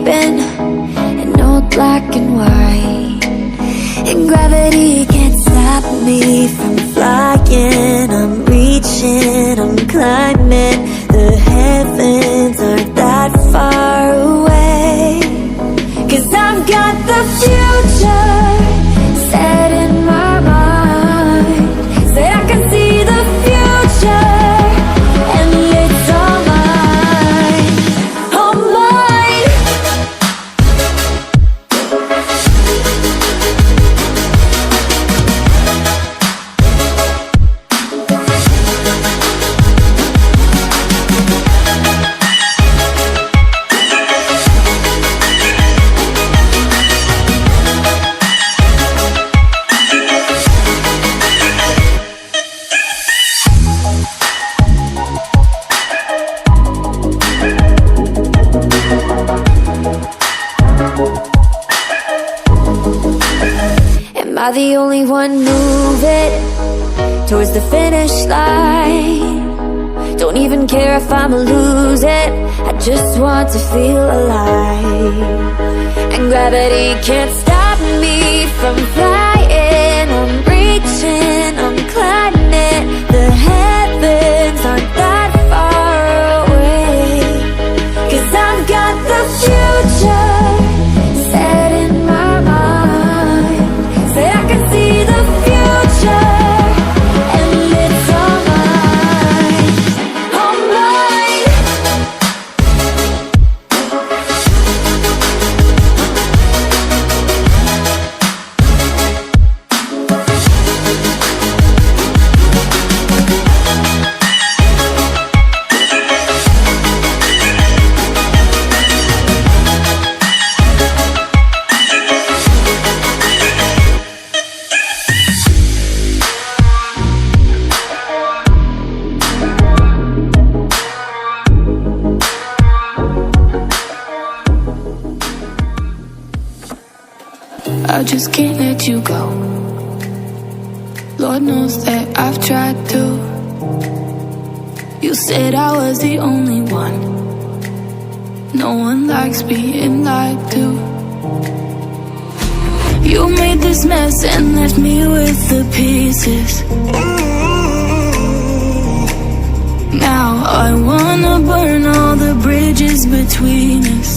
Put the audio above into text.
sleeping in old black and white, and gravity can't stop me from flying. I'm reaching, I'm climbing. The heavens aren't that far away, 'cause I've got the future set in my mind. Said I can see the future, and it's all mine, all mine. Am I the only one moving towards the finish line? Don't even care if I'ma lose it, I just want to feel alive. And gravity can't stop me from flying. I'm reaching, I'm climbing. The heavens aren't that far away, 'cause I've got the future set in my mind. Say I can see the future, and it's all mine, all mine. I just can't let you go. Lord knows that I've tried to. You said I was the only one. No one likes being lied to. You made this mess and left me with the pieces. Now I wanna burn all the bridges between us.